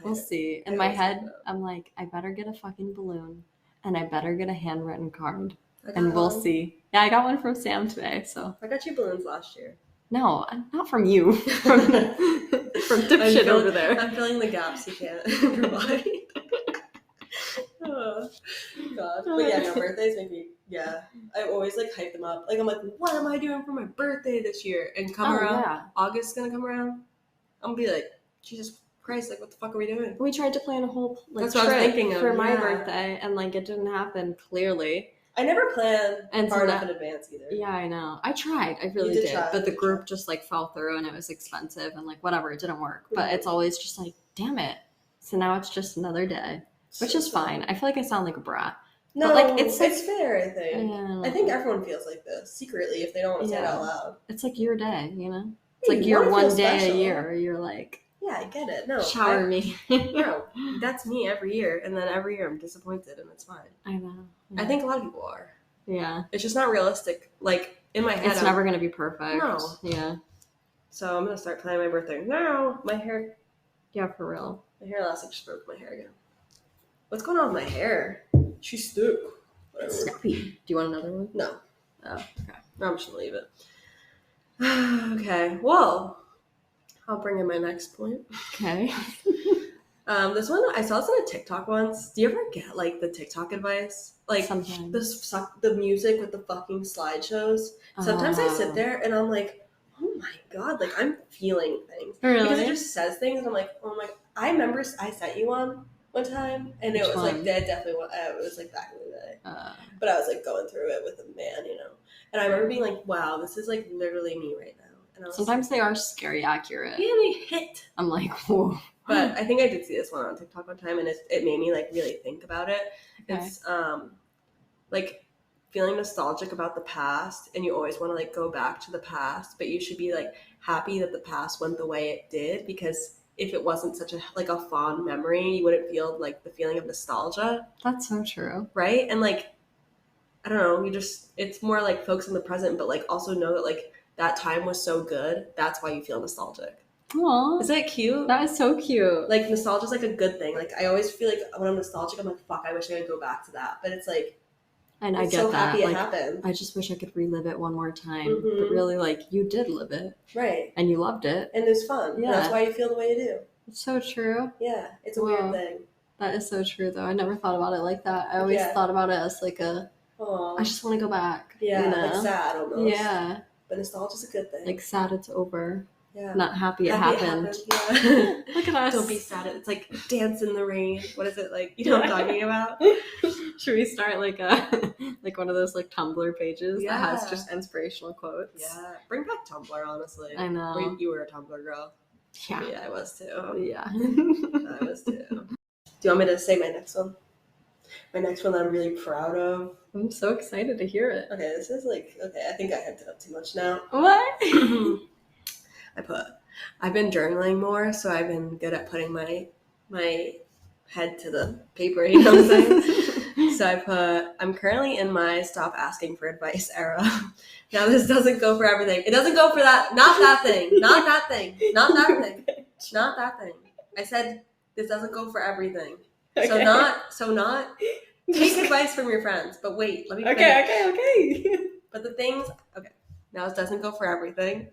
we'll see. In my head, I'm like, I better get a fucking balloon. And I better get a handwritten card. And we'll see. Yeah, I got one from Sam today, so. I got you balloons last year. No, not from you. from dipshit over there. I'm filling the gaps you can't provide. Oh, God. But yeah, no, birthdays make me Yeah. I always like hype them up. Like I'm like, what am I doing for my birthday this year? And come around, August's gonna come around. I'm gonna be like, Jesus Christ, like what the fuck are we doing? We tried to plan a whole That's what I was thinking of, for my birthday, and like it didn't happen. Clearly, I never plan far enough in advance either. Yeah, I know. I tried. I really did. But the group just like fell through, and it was expensive, and like whatever, it didn't work. But it's always just like, damn it. So now it's just another day, which is fine. I feel like I sound like a brat. No, but like, it's fair, I think. I think everyone feels like this secretly if they don't want to say it out loud. It's like your day, you know? It's like your one day a year. You're like, yeah, I get it. No, shower me. No, that's me every year, and then every year I'm disappointed, and it's fine. I know. Yeah. I think a lot of people are. Yeah. It's just not realistic. Like, in my head, it's never going to be perfect. No. Yeah. So I'm going to start planning my birthday now. My hair. Yeah, for real. My hair elastic just broke my hair again. What's going on with my hair? She's stuck. Whatever. Snappy. Do you want another one? No. Oh, okay. No, I'm just going to leave it. Okay. Well, I'll bring in my next point. Okay. This one, I saw this on a TikTok once. Do you ever get, like, the TikTok advice? Like, sometimes. The music with the fucking slideshows. Sometimes I sit there and I'm like, oh my God, like, I'm feeling things. Really? Because it just says things and I'm like, oh my, I remember I sent you one time and it was like, that definitely, it was like back in the day. But I was like going through it with a man, you know. And I remember being like, wow, this is like literally me right now. And I was sometimes they are scary accurate. Yeah, they hit. I'm like, whoa. But I think I did see this one on TikTok one time, and it made me like really think about it. Okay. It's like feeling nostalgic about the past, and you always want to like go back to the past, but you should be like happy that the past went the way it did, because if it wasn't such a like a fond memory, you wouldn't feel like the feeling of nostalgia. That's so true, right? And like, I don't know, it's more like focus on the present, but like also know that like that time was so good. That's why you feel nostalgic. Aww. Isn't it cute? That is so cute. Like, nostalgia is like a good thing. Like, I always feel like when I'm nostalgic, I'm like, fuck, I wish I could go back to that. But it's like, and I get so that. Happy like, it happened. I just wish I could relive it one more time. Mm-hmm. But really, like, you did live it. Right. And you loved it. And it was fun. Yeah. And that's why you feel the way you do. It's so true. Yeah. It's a weird thing. That is so true, though. I never thought about it like that. I always thought about it as like a, I just want to go back. Yeah. You know? Like sad almost. Yeah. But nostalgia's a good thing. Like, sad it's over. Yeah. Not happy it happened. Yeah. Look at us. Don't be sad. It's like dance in the rain. What is it like? You know what I'm talking about? Should we start like a like one of those like Tumblr pages that has just inspirational quotes? Yeah. Bring back Tumblr, honestly. I know. You were a Tumblr girl. Yeah. Yeah, I was too. Yeah. I was too. Do you want me to say my next one? My next one that I'm really proud of. I'm so excited to hear it. Okay, this is like, I think I hyped it up too much now. What? I've been journaling more, so I've been good at putting my head to the paper, you know what I'm saying? So I'm currently in my stop asking for advice era. Now this doesn't go for everything. It doesn't go for that, not that thing, not that thing, not that thing, not that thing. I said this doesn't go for everything. Okay. So not take advice from your friends, but wait, let me finish. Okay. But the things, now this doesn't go for everything,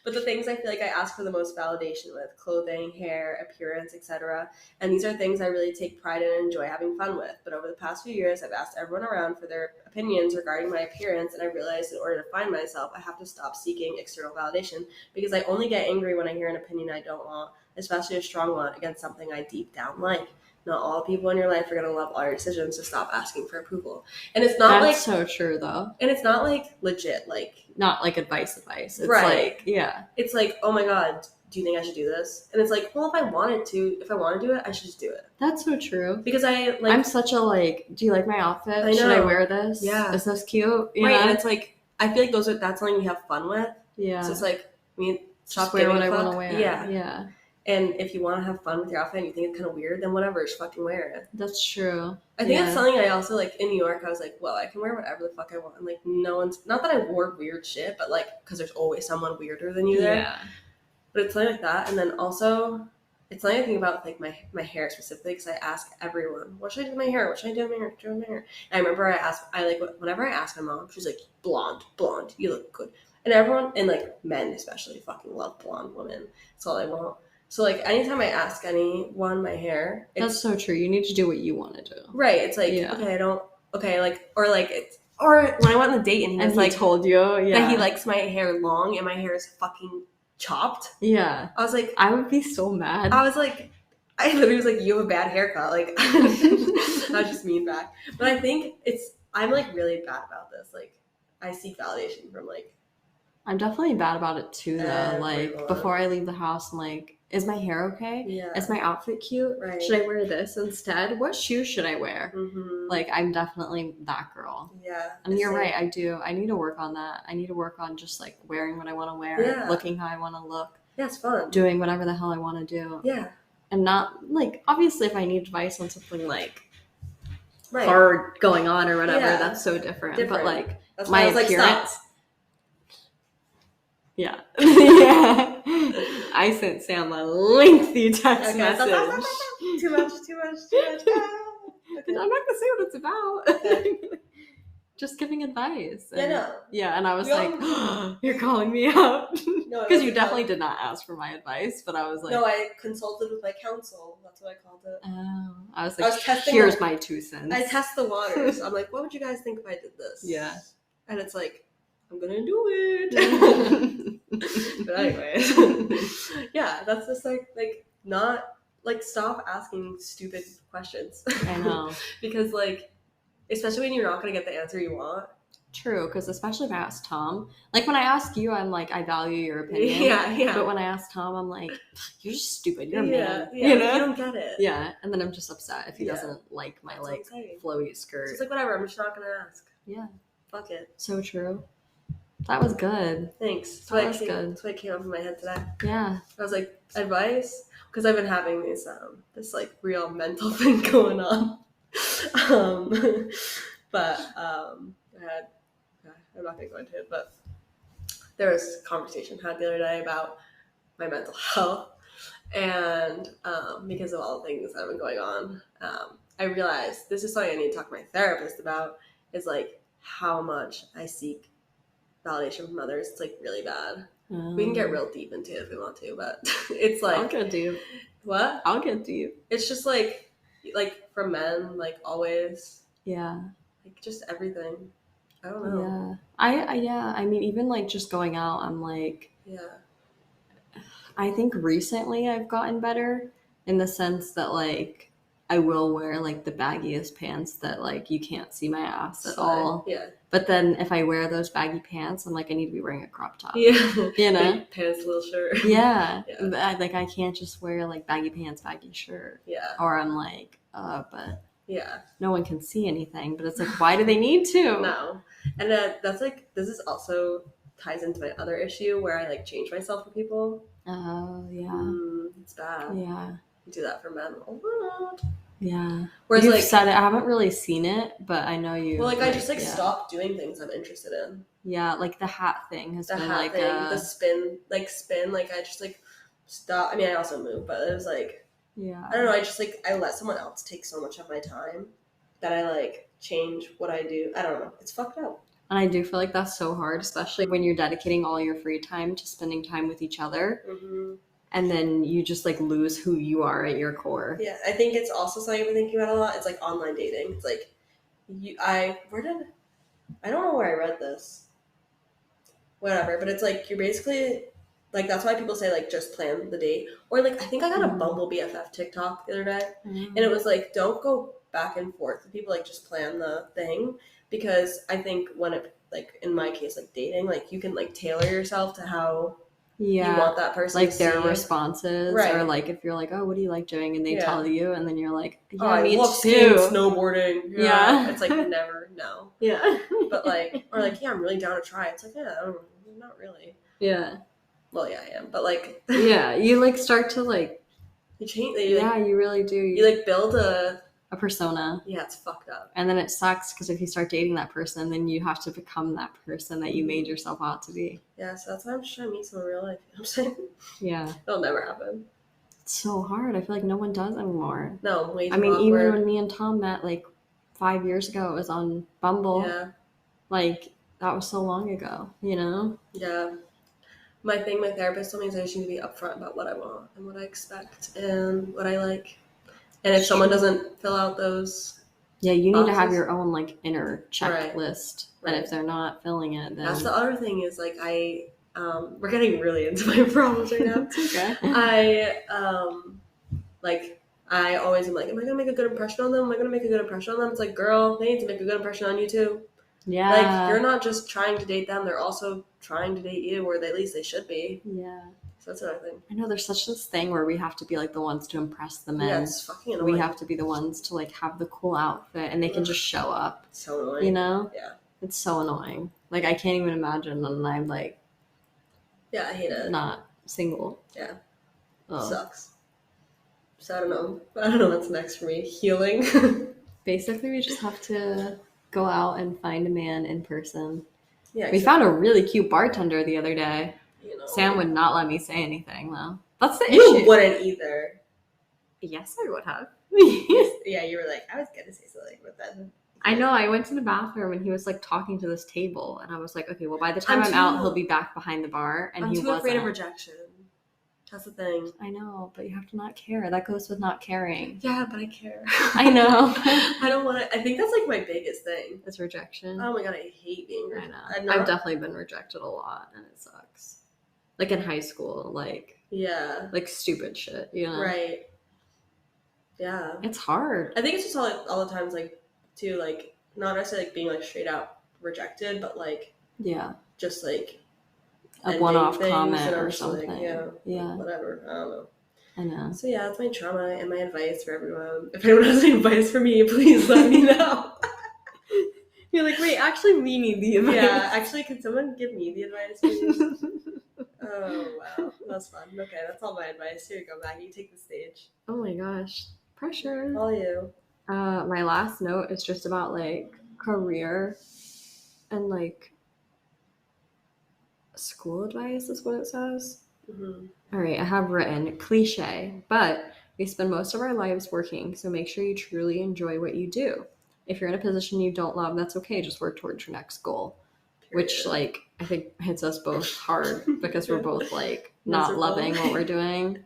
but the things I feel like I ask for the most validation with: clothing, hair, appearance, etc. And these are things I really take pride in and enjoy having fun with. But over the past few years, I've asked everyone around for their opinions regarding my appearance, and I realized in order to find myself, I have to stop seeking external validation, because I only get angry when I hear an opinion I don't want, especially a strong one, against something I deep down like. Not all people in your life are going to love all your decisions, so stop asking for approval. And it's not That's so true, though. And it's not like legit, like... Not like advice. It's right. like, yeah. It's like, oh my God, do you think I should do this? And it's like, well, if I want to do it, I should just do it. That's so true. Because I'm such a like, do you like my outfit? I know. Should I wear this? Yeah. Is this cute? You know? And it's like, I feel like that's something we have fun with. Yeah. So it's like, stop wear what I want to wear. Yeah. Yeah. And if you want to have fun with your outfit and you think it's kind of weird, then whatever, just fucking wear it. That's true. I think it's something I also, like, in New York, I was like, well, I can wear whatever the fuck I want. And, like, no one's, not that I wore weird shit, but, like, because there's always someone weirder than you there. Yeah. But it's something like that. And then also, it's something I think about, like, my hair specifically, because I ask everyone, what should I do with my hair? What should I do with my hair? And I remember whenever I ask my mom, she's like, blonde, you look good. And everyone, and, like, men especially, fucking love blonde women. That's all I want. So, like, anytime I ask anyone my hair... That's so true. You need to do what you want to do. Right. It's like, okay, Or when I went on a date and he was like, told you that he likes my hair long and my hair is fucking chopped. Yeah. I was like, I would be so mad. I was like, I literally was like, you have a bad haircut. Like, I was just mean back. But I think I'm like really bad about this. Like, I seek validation from like. I'm definitely bad about it too, though. Everyone. Like, before I leave the house, I'm like, is my hair okay? Yeah. Is my outfit cute? Right. Should I wear this instead? What shoes should I wear? Mm-hmm. Like, I'm definitely that girl. Yeah. And you're right, I do. I need to work on that. I need to work on just like wearing what I want to wear, looking how I want to look. Yeah, it's fun. Doing whatever the hell I want to do. Yeah. And not, like, obviously if I need advice on something like hard going on or whatever, that's so different. But like, that's my appearance. Yeah. Yeah. I sent Sam a lengthy text message. Too much. I'm not gonna say what it's about. Okay. Just giving advice. And, yeah, and I was like, you're calling me out. Because you definitely did not ask for my advice, but I was like... No, I consulted with my counsel. That's what I called it. Oh. I was like, here's my 2 cents. I test the waters. I'm like, what would you guys think if I did this? Yeah. And it's like, I'm gonna do it. But anyways. Yeah, that's just like not... Like, stop asking stupid questions. I know. Because, like, especially when you're not going to get the answer you want. True, because especially if I ask Tom. Like, when I ask you, I'm like, I value your opinion. Yeah. But when I ask Tom, I'm like, you're just stupid. You're a man. Yeah, you know? You don't get it. Yeah, and then I'm just upset if he doesn't like my, like, flowy skirt. So it's like, whatever, I'm just not going to ask. Yeah. Fuck it. So true. That was good. Thanks. That was good. That's what came up in my head today. Yeah. I was like, advice? Because I've been having this like real mental thing going on. I'm not going to go into it, but there was a conversation I had the other day about my mental health. And because of all the things that have been going on, I realized this is something I need to talk to my therapist about, is like how much I seek validation from others. It's like really bad. We can get real deep into it if we want to, but it's like... I'll get deep. What? I'll get deep. It's just like for men, like always. Yeah. Like just everything. I don't know. Yeah. I mean, even like just going out, I'm like... Yeah. I think recently I've gotten better in the sense that like I will wear like the baggiest pants that like you can't see my ass at all. Yeah. But then if I wear those baggy pants, I'm like, I need to be wearing a crop top. Yeah. You know? Big pants, little shirt. Yeah. I can't just wear like baggy pants, baggy shirt. Yeah. Or I'm like, but yeah, no one can see anything. But it's like, why do they need to? No. And that's like, this is also ties into my other issue where I like change myself for people. Oh, yeah. It's bad. Yeah. I do that for men a lot. Yeah. Whereas You've like said it. I haven't really seen it, but I know you. Well, like I just like stopped doing things I'm interested in. Yeah, like the hat thing has been like the spin. Like I just like stop. I mean, I also move, but it was like, yeah, I don't know. I just like I let someone else take so much of my time that I like change what I do. I don't know. It's fucked up. And I do feel like that's so hard, especially when you're dedicating all your free time to spending time with each other. Mm-hmm. And then you just like lose who you are at your core. Yeah, I think it's also something I've been thinking about a lot. It's like online dating. It's like I don't know where I read this. Whatever, but it's like you're basically like that's why people say like just plan the date. Or like I think I got a Bumble BFF TikTok the other day, and it was like don't go back and forth with people, like just plan the thing, because I think when it like in my case like dating, like you can like tailor yourself to how you want that person like to their see responses, right. Or like if you're like, oh, what do you like doing, and they tell you, and then you're like, me love skiing, snowboarding, it's like never no, but like or like I'm really down to try. It's like not really, well I am, but like you like start to like you change, you really do. You like build a persona. Yeah, it's fucked up. And then it sucks because if you start dating that person, then you have to become that person that you made yourself out to be. Yeah, so that's why I'm just trying to meet someone in real life. You know what I'm saying? Yeah. It'll never happen. It's so hard. I feel like no one does anymore. No, way too I mean, awkward. Even when me and Tom met like 5 years ago, it was on Bumble. Yeah. Like, that was so long ago, you know? Yeah. My therapist told me is I just need to be upfront about what I want and what I expect and what I like. And if someone doesn't fill out those Yeah, you need to have boxes. your own like inner checklist, Right. and if they're not filling it, then that's the other thing is like we're getting really into my problems right now. It's okay. I always am like, am I gonna make a good impression on them? Am I gonna make a good impression on them? It's like, girl, they need to make a good impression on you too. Yeah. Like, you're not just trying to date them; they're also trying to date you, or at least they should be. Yeah. So that's another thing. I know there's such this thing where we have to be like the ones to impress the men. Yeah, it's fucking annoying. We have to be the ones to like have the cool outfit, and they can just show up. It's so annoying. You know? Yeah. It's so annoying. Like, I can't even imagine, and I'm like, yeah, I hate it. Not single. Yeah. Oh. Sucks. So I don't know what's next for me. Healing. Basically, we just have to go out and find a man in person. Yeah. We found a really cute bartender the other day. You know. Sam would not let me say anything though. That's the You issue. wouldn't either. Yes, I would have. Yeah, you were like, I was gonna say something, but then. I know. I went to the bathroom and he was like talking to this table, and I was like, okay, well, by the time I'm out, he'll be back behind the bar, and he wasn't. I'm too afraid of rejection. That's the thing. I know, but you have to not care. That goes with not caring. Yeah, but I care. I know. I don't want to. I think that's like my biggest thing. It's rejection. Oh my god, I hate being rejected. I know. I've definitely been rejected a lot, and it sucks. Like in high school, like like stupid shit, you know? Right. Yeah. It's hard. I think it's just all the times like too like not necessarily like being like straight out rejected, but like just like a one-off comment or something. Like, yeah. Whatever. I don't know. I know. So yeah, that's my trauma and my advice for everyone. If anyone has any advice for me, please let me know. You're like, wait, actually, we need the advice. Yeah, actually, can someone give me the advice, please? Oh, wow. That's fun. Okay, that's all my advice. Here you go, Maggie. Take the stage. Oh my gosh. Pressure. All you. My last note is just about, like, career and, like, school advice is what it says. Mm-hmm. All right, I have written, cliche, but we spend most of our lives working, so make sure you truly enjoy what you do. If you're in a position you don't love, that's okay. Just work towards your next goal. Period. Which, like, I think hits us both hard because we're both, like, not loving what we're doing.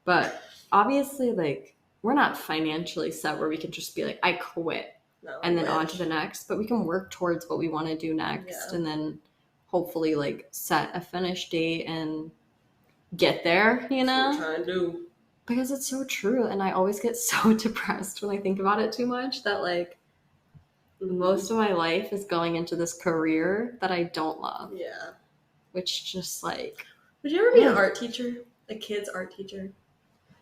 But obviously, like, we're not financially set where we can just be like, I quit and then on to the next. But we can work towards what we want to do next and then hopefully, like, set a finish date and get there, you know? That's what we're trying to do. Because it's so true. And I always get so depressed when I think about it too much that, like, most of my life is going into this career that I don't love. Yeah. Which just like... Would you ever be an art teacher? A kid's art teacher?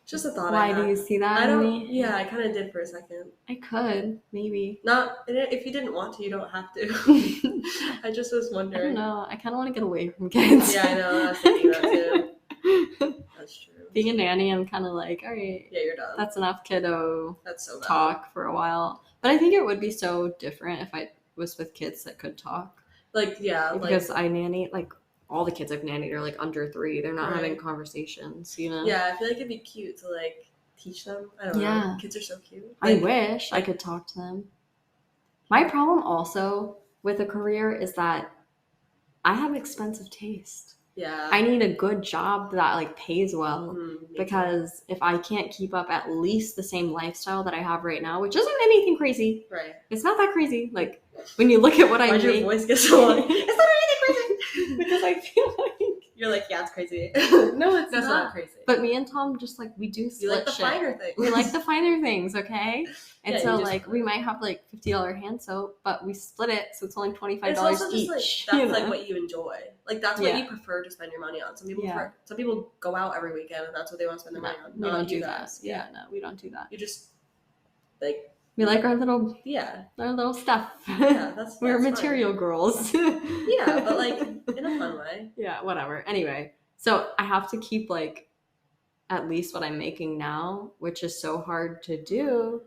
Just a thought I had. Why do you see that in me? Yeah, I kind of did for a second. I could, maybe. Not... If you didn't want to, you don't have to. I just was wondering. I don't know. I kind of want to get away from kids. Yeah, I know. I was thinking that too. That's true. Being a nanny, I'm kind of like, all right. Yeah, you're done. That's enough kiddo That's so bad. Talk for a while. But I think it would be so different if I was with kids that could talk. Like, yeah. Because I nanny, like, all the kids I've nannied are, like, under 3. They're not having conversations, you know? Yeah, I feel like it'd be cute to, like, teach them. I don't know. Kids are so cute. Like, I wish I could talk to them. My problem also with a career is that I have expensive taste. Yeah. I need a good job that, like, pays well. Because if I can't keep up at least the same lifestyle that I have right now, which isn't anything crazy. Right. It's not that crazy. Like, when you look at what I make. Why'd your voice get so long? It's not anything crazy. Because I feel like... You're like, yeah, it's crazy. No, it's not crazy. But me and Tom just, like, we do split You like the shit. finer things. We like the finer things, okay? And so, like, we might have, like, $50 hand soap, but we split it, so it's only $25 it's also each. Just, like, that's, like, what you enjoy. Like, that's what you prefer to spend your money on. Some people go out every weekend, and that's what they want to spend their money on. We don't do that. Yeah, no, we don't do that. You just, like... We like our little... Our little stuff. Yeah, that's We're material fine. Girls. Yeah, but, like, in a fun way. Yeah, whatever. Anyway, so I have to keep, like, at least what I'm making now, which is so hard to do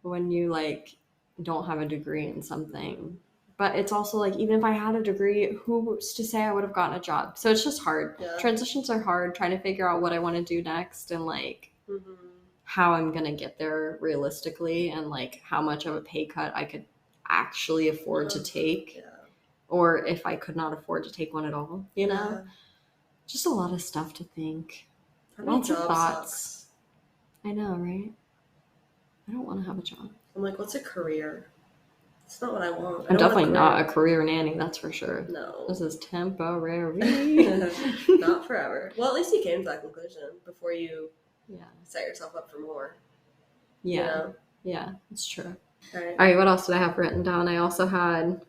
when you, like, don't have a degree in something. But it's also, like, even if I had a degree, who's to say I would have gotten a job? So it's just hard. Yeah. Transitions are hard, trying to figure out what I want to do next and, like, how I'm going to get there realistically and, like, how much of a pay cut I could actually afford to take. Yeah. Or if I could not afford to take one at all, you know? Yeah. Just a lot of stuff to think. Lots of thoughts. Sucks. I know, right? I don't want to have a job. I'm like, what's a career? It's not what I want. I'm definitely not a career nanny, that's for sure. No. This is temporary. Not forever. Well, at least you came to that conclusion before you set yourself up for more. Yeah. You know? Yeah, it's true. All right, what else did I have written down? I also had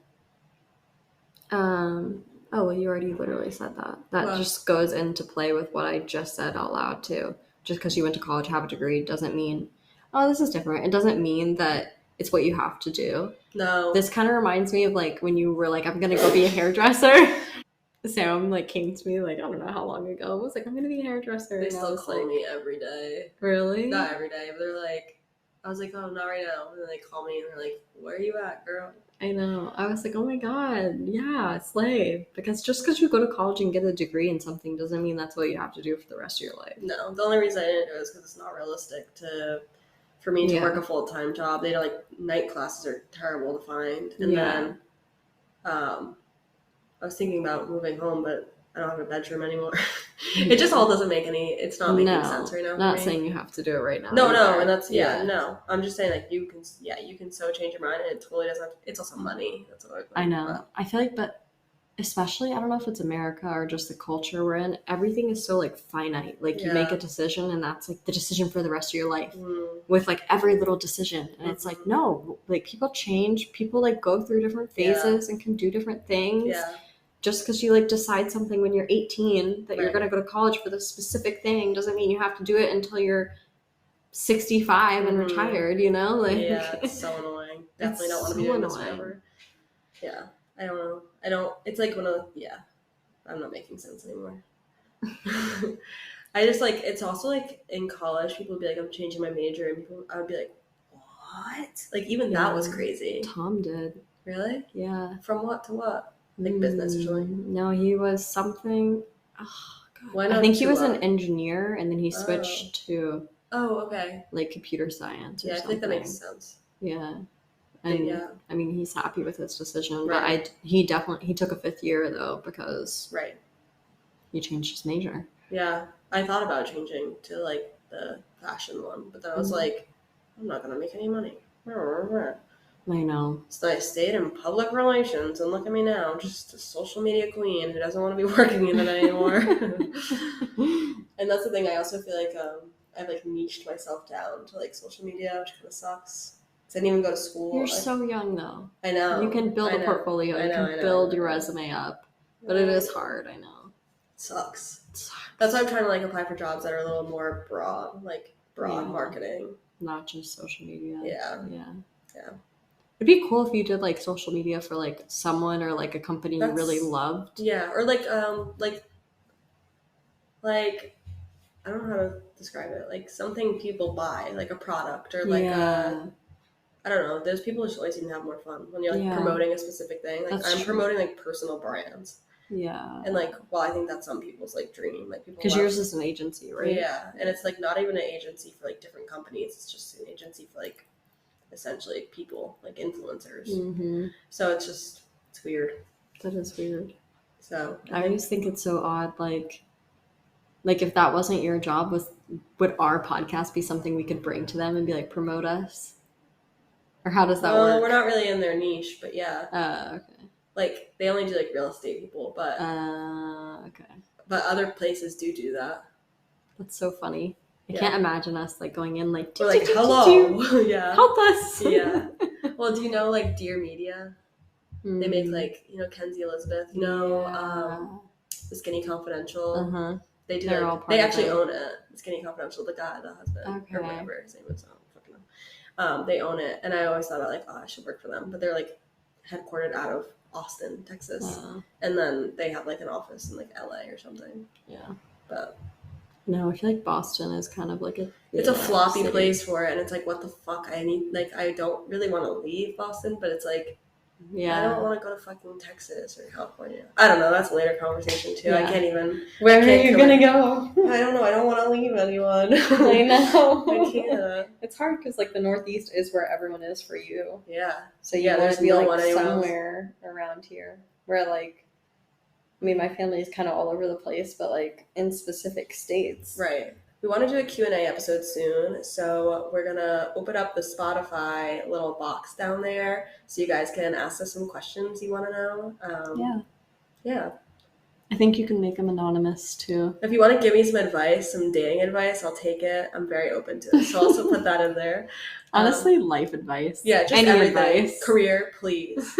oh, well, you already literally said that. That just goes into play with what I just said out loud too. Just because you went to college, have a degree, doesn't mean, oh, this is different. It doesn't mean that it's what you have to do. No. This kind of reminds me of like when you were like, I'm gonna go be a hairdresser. Sam like came to me like, I don't know how long ago. I was like, I'm gonna be a hairdresser. They still call me every day. Really? Not every day, but they're like, I was like, oh, not right now. And then they call me and they're like, where are you at, girl? I know. I was like, oh my God, yeah, slay. Because just because you go to college and get a degree in something doesn't mean that's what you have to do for the rest of your life. No, the only reason I didn't do it is because it's not realistic for me to work a full-time job. They like night classes are terrible to find. And then I was thinking about moving home, but I don't have a bedroom anymore. It just all doesn't make it's not making sense right now. Not saying you have to do it right now. No, and that's no. I'm just saying like you can so change your mind, and it totally doesn't. It's also money. That's what I know. But I feel like, but especially I don't know if it's America or just the culture we're in. Everything is so like finite. Like you make a decision, and that's like the decision for the rest of your life. With like every little decision, and it's like no, like people change. People like go through different phases and can do different things. Yeah. Just because you like decide something when you're 18 that you're going to go to college for this specific thing doesn't mean you have to do it until you're 65 and retired, you know? Like, yeah, it's so annoying. Definitely don't want to be doing this forever. Yeah, I don't know. It's like I'm not making sense anymore. I just like, it's also like in college, people would be like, I'm changing my major, and I would be like, what? Like even that was crazy. Tom did. Really? Yeah. From what to what? Like business or something? No, he was something. Oh, God. I think he was an engineer, and then he switched to. Oh, okay. Like computer science. I think that makes sense. Yeah, and I mean he's happy with his decision, but he took a 5th year though because he changed his major. Yeah, I thought about changing to like the fashion one, but then I was like, I'm not gonna make any money. I know. So I stayed in public relations, and look at me now, just a social media queen who doesn't want to be working in it anymore. And that's the thing. I also feel like I've like niched myself down to like social media, which kind of sucks. Because I didn't even go to school. You're so young though. I know. You can build a portfolio. You can build your resume up, but it is hard. I know. It sucks. That's why I'm trying to like apply for jobs that are a little more broad, like marketing, not just social media. Yeah. It'd be cool if you did like social media for like someone or like a company you really loved. Yeah, or like I don't know how to describe it. Like something people buy, like a product or like I don't know. Those people just always seem to have more fun when you're like promoting a specific thing. Like I'm promoting like personal brands. Yeah. And like, well, I think that's some people's like dream. Like people. Because yours is an agency, right? Yeah, and it's like not even an agency for like different companies. It's just an agency for like essentially people, like influencers. Mm-hmm. So it's weird. That is weird. So I always think it's so odd. Like if that wasn't your job, would our podcast be something we could bring to them and be like, promote us? Or how does that work? We're not really in their niche, but yeah. Okay. Like they only do like real estate people, but okay. But other places do that. That's so funny. I can't imagine us like going in like, we're like, hello, yeah, help us, yeah. Well, do you know like Dear Media? They make like Kenzie Elizabeth, the Skinny Confidential. Uh-huh. They do. They actually own it. Skinny Confidential, the husband, or whatever his name is. I don't fucking know. They own it, and I always thought like, I should work for them, but they're like headquartered out of Austin, Texas, and then they have like an office in like LA or something. Yeah, but no, I feel like Boston is kind of like it's a floppy place for it, and it's like, what the fuck? I don't really want to leave Boston, but it's like, I don't want to go to fucking Texas or California. I don't know. That's a later conversation too. I can't even. Where are you gonna go? I don't know. I don't want to leave anyone. I know. I can't. It's hard because like the Northeast is where everyone is for you. Yeah. So you want to be like somewhere around here where like, I mean, my family is kind of all over the place, but like in specific states. Right. we want to do a Q&A episode soon, so we're going to open up the Spotify little box down there so you guys can ask us some questions you want to know. Yeah. I think you can make them anonymous too. If you want to give me some advice, some dating advice, I'll take it. I'm very open to it. So I'll also put that in there. Honestly, life advice. Yeah, just any everything. Advice. Career, please.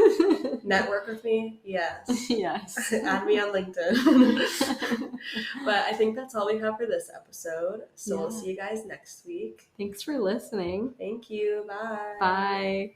Network with me? Yes. Yes. Add me on LinkedIn. But I think that's all we have for this episode. So we'll see you guys next week. Thanks for listening. Thank you. Bye. Bye.